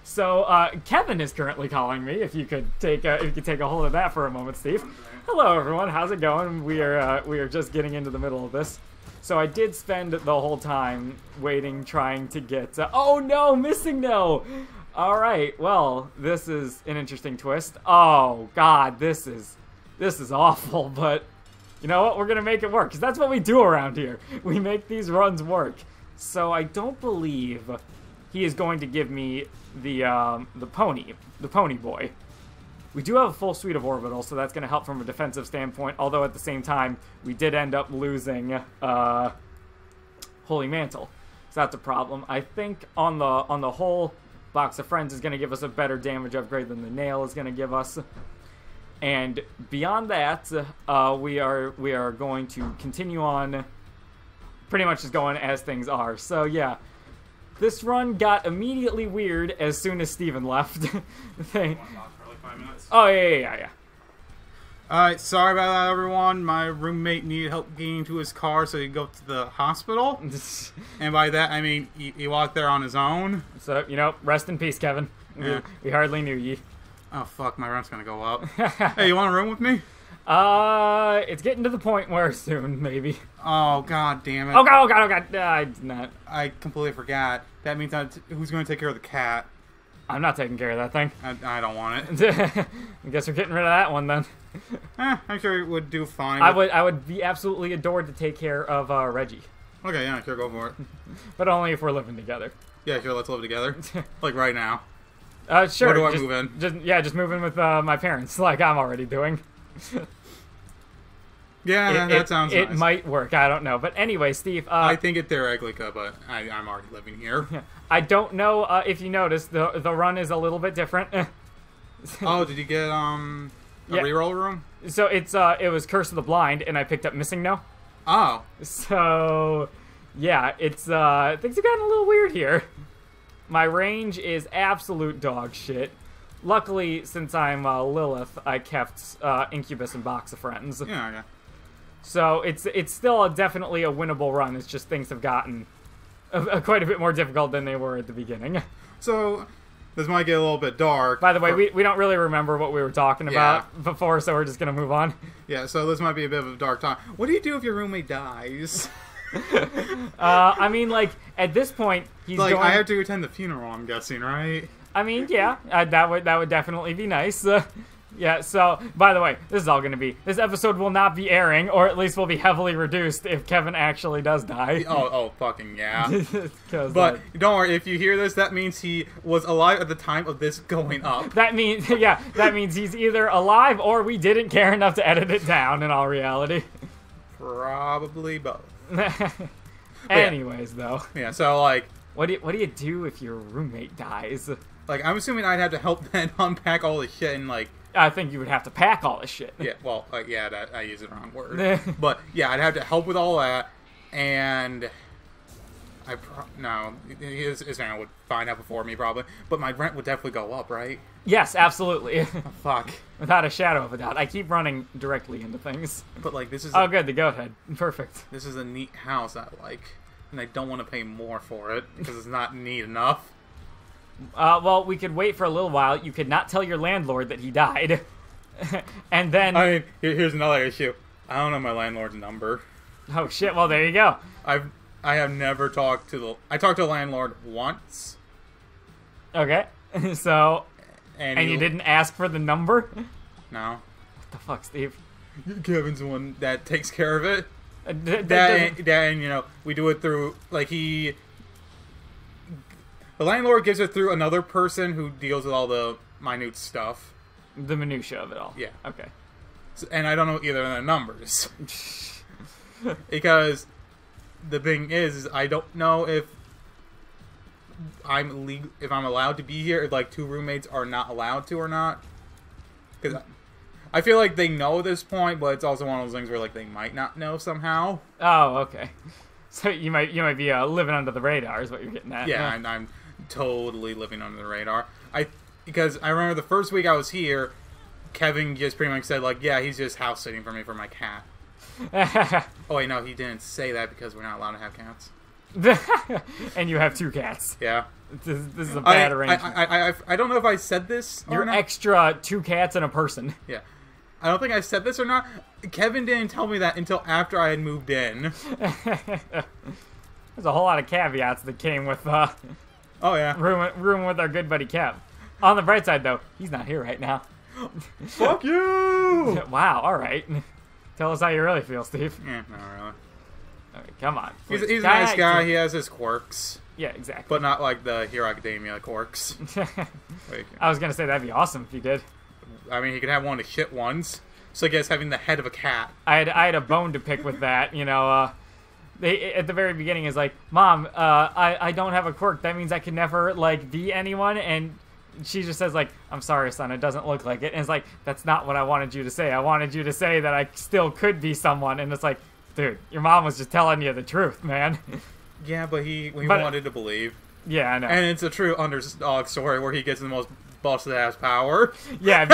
so Kevin is currently calling me. If you could take a hold of that for a moment, Steve. Hello everyone, how's it going? We are just getting into the middle of this. So I did spend the whole time waiting, trying to get... oh no, missing no! Alright, well, this is an interesting twist. Oh god, this is awful, but you know what? We're gonna make it work, because that's what we do around here. We make these runs work. So I don't believe he is going to give me the pony boy. We do have a full suite of orbitals, so that's going to help from a defensive standpoint, although at the same time, we did end up losing Holy Mantle. So that's a problem. I think on the whole, Box of Friends is going to give us a better damage upgrade than the Nail is going to give us. And beyond that, we are going to continue on pretty much just going as things are. So yeah. This run got immediately weird as soon as Steven left. Oh, yeah. Alright, sorry about that, everyone. My roommate needed help getting to his car, so he could go to the hospital. And by that, I mean he walked there on his own. So, you know, rest in peace, Kevin. Yeah. We hardly knew ye. Oh, fuck, my rent's gonna go up. Hey, you want a room with me? It's getting to the point where soon, maybe. Oh, god damn it. Oh, god. I did not. I completely forgot. That means who's going to take care of the cat? I'm not taking care of that thing. I don't want it. I guess we're getting rid of that one then. I'm sure it would do fine. I would be absolutely adored to take care of Reggie. Okay, yeah, sure, go for it. But only if we're living together. Yeah, sure, let's live together. Like right now. Sure. Where do I move in? Just move in with my parents, like I'm already doing. Yeah, that sounds nice. It might work. I don't know. But anyway, Steve... I think it theoretically could, but I'm already living here. I don't know if you noticed, the run is a little bit different. Oh, did you get a reroll room? So it was Curse of the Blind, and I picked up Missing No. Oh. So, yeah, it's things have gotten a little weird here. My range is absolute dog shit. Luckily, since I'm Lilith, I kept Incubus and Box of Friends. Yeah, okay. So it's still definitely a winnable run. It's just things have gotten quite a bit more difficult than they were at the beginning. So this might get a little bit dark. By the way, we don't really remember what we were talking about before, so we're just going to move on. Yeah, so this might be a bit of a dark time. What do you do if your roommate dies? I mean, like, at this point, he's like, going... I have to attend the funeral, I'm guessing, right? I mean, yeah, that would definitely be nice. Yeah, so, by the way, this is all going to be... This episode will not be airing, or at least will be heavily reduced if Kevin actually does die. Oh, fucking yeah. But, like, don't worry, if you hear this, that means he was alive at the time of this going up. That means, yeah, that means he's either alive or we didn't care enough to edit it down, in all reality. Probably both. Anyways, though. Yeah, so, like... What do you do if your roommate dies? Like, I'm assuming I'd have to help Ben unpack all the shit and, like... I think you would have to pack all this shit. Yeah, well, I use the wrong word. But, yeah, I'd have to help with all that, and... No, his family would find out before me, probably. But my rent would definitely go up, right? Yes, absolutely. Oh, fuck. Without a shadow of a doubt. I keep running directly into things. But, like, this is... Oh, good, the goat head. Perfect. This is a neat house I like, and I don't want to pay more for it, because it's not neat enough. Well, we could wait for a little while. You could not tell your landlord that he died. And then... I mean, here's another issue. I don't know my landlord's number. Oh, shit. Well, there you go. I have never talked to the... I talked to the landlord once. Okay. So... And you didn't ask for the number? No. What the fuck, Steve? Kevin's the one that takes care of it. That and, you know, we do it through... Like, the landlord gives it through another person who deals with all the minute stuff. The minutia of it all. Yeah. Okay. So, and I don't know either of their numbers. Because the thing is I don't know if I'm allowed to be here, if, like, two roommates are not allowed to or not. Because I feel like they know at this point, but it's also one of those things where, like, they might not know somehow. Oh, okay. So you might be living under the radar is what you're getting at. Yeah, I'm totally living under the radar. Because I remember the first week I was here, Kevin just pretty much said, like, yeah, he's just house sitting for me for my cat. Oh wait, no, he didn't say that because we're not allowed to have cats. And you have 2 cats. Yeah. This is a bad arrangement. I don't know if I said this or You're not. extra 2 cats and a person. Yeah. I don't think I said this or not. Kevin didn't tell me that until after I had moved in. There's a whole lot of caveats that came with oh yeah, room with our good buddy Kev. On the bright side, though, he's not here right now. Fuck you! Wow, alright. Tell us how you really feel, Steve. Yeah, not really. Okay, come on. He's a nice guy. He has his quirks. Yeah, exactly. But not like the Hero Academia quirks. Wait, I was going to say that'd be awesome if you did. I mean, he could have one of the shit ones. So I guess having the head of a cat. I had a bone to pick with that, you know. They at the very beginning is like, Mom, I don't have a quirk. That means I can never, like, be anyone. And she just says, like, I'm sorry, son, it doesn't look like it. And it's like, that's not what I wanted you to say. I wanted you to say that I still could be someone. And it's like, dude, your mom was just telling you the truth, man. Yeah, but he wanted to believe. Yeah, I know. And it's a true underdog story where he gets the most busted-ass power. Yeah,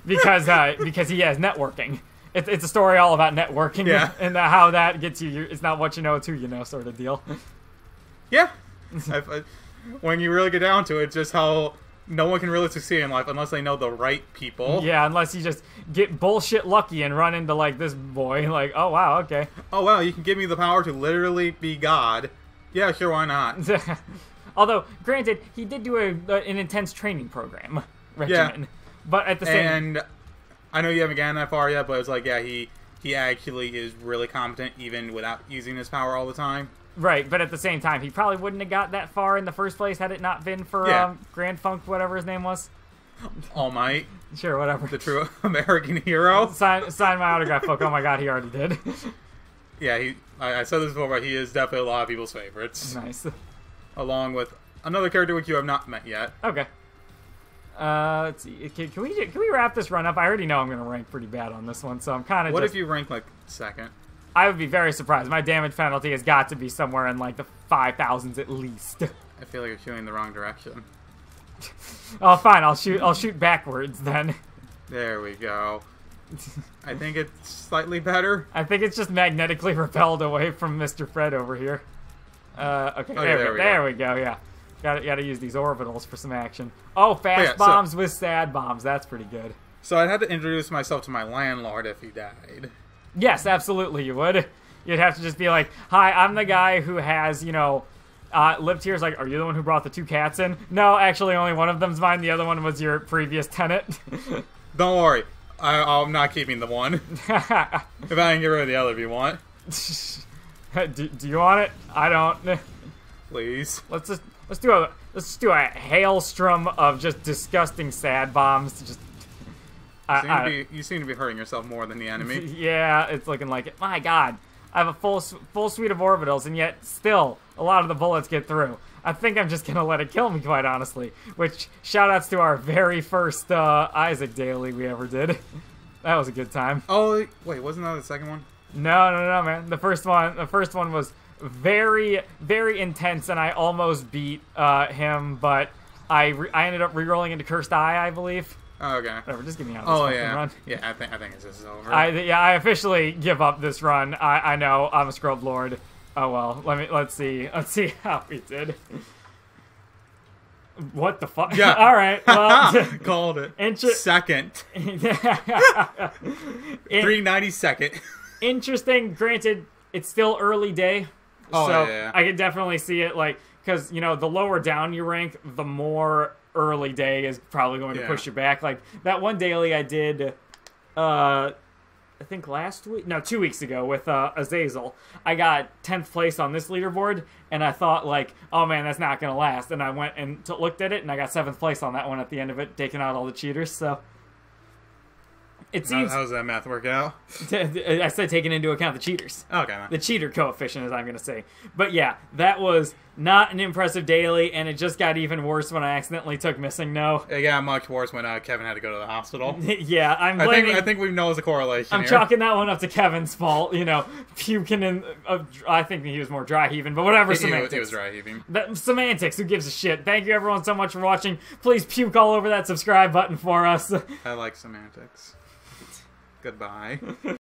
because he has networking. It's a story all about networking. Yeah. And how that gets you. It's not what you know, it's who you know sort of deal. Yeah. When you really get down to it, it's just how no one can really succeed in life unless they know the right people. Yeah, unless you just get bullshit lucky and run into, like, this boy. Like, oh, wow, okay. Oh, wow, you can give me the power to literally be God. Yeah, sure, why not? Although, granted, he did do an intense training program regimen. Yeah. But at the same... And I know you haven't gotten that far yet, but it's like, yeah, he actually is really competent even without using his power all the time. Right, but at the same time, he probably wouldn't have got that far in the first place had it not been for Grand Funk, whatever his name was. All Might. Sure, whatever. The true American hero. Sign my autograph book. Oh my god, he already did. Yeah, I said this before, but he is definitely a lot of people's favorites. Nice. Along with another character which you have not met yet. Okay. Let's see. Can we wrap this run up? I already know I'm going to rank pretty bad on this one, so I'm kind of What if you rank, like, second? I would be very surprised. My damage penalty has got to be somewhere in, like, the 5,000s at least. I feel like you're shooting the wrong direction. Oh, fine. I'll shoot backwards then. There we go. I think it's slightly better. I think it's just magnetically repelled away from Mr. Fred over here. Okay, there we go, yeah. Gotta use these orbitals for some action. Oh, fast bombs with sad bombs. That's pretty good. So I'd have to introduce myself to my landlord if he died. Yes, absolutely you would. You'd have to just be like, hi, I'm the guy who has, lived here. Is like, are you the one who brought the 2 cats in? No, actually only one of them's mine. The other one was your previous tenant. Don't worry. I'm not keeping the one. If I can get rid of the other if you want. Do you want it? I don't. Please. Let's just do a hailstrom of just disgusting sad bombs. Just you seem to be hurting yourself more than the enemy. Yeah, it's looking like it. My God, I have a full suite of orbitals, and yet still a lot of the bullets get through. I think I'm just gonna let it kill me, quite honestly. Which shoutouts to our very first Isaac daily we ever did. That was a good time. Oh wait, wasn't that the second one? No, man. The first one was very, very intense, and I almost beat him, but I ended up re-rolling into Cursed Eye, I believe. Oh, okay. Whatever, just get me out of this fucking run. Yeah, I think this is over. I officially give up this run. I know, I'm a Scrub Lord. Oh well, let's see how we did. What the fuck? Yeah. All right. Well, called it. Second. 392nd. Interesting. Granted, it's still early day, so yeah. I could definitely see it. Like, because the lower down you rank, the more early day is probably going to push you back. Like that one daily I did, I think 2 weeks ago with Azazel. I got 10th place on this leaderboard, and I thought like, oh man, that's not gonna last. And I went and looked at it, and I got 7th place on that one at the end of it, taking out all the cheaters. So it seems. How's that math work out? I said taking into account the cheaters. Okay. The cheater coefficient, as I'm gonna say. But yeah, that was not an impressive daily, and it just got even worse when I accidentally took Missing No. It got much worse when Kevin had to go to the hospital. Yeah, I think we know there's a correlation. I'm chalking that one up to Kevin's fault. Puking in. I think he was more dry heaving, but whatever. Semantics. He was dry heaving. Semantics. Who gives a shit? Thank you everyone so much for watching. Please puke all over that subscribe button for us. I like semantics. Goodbye.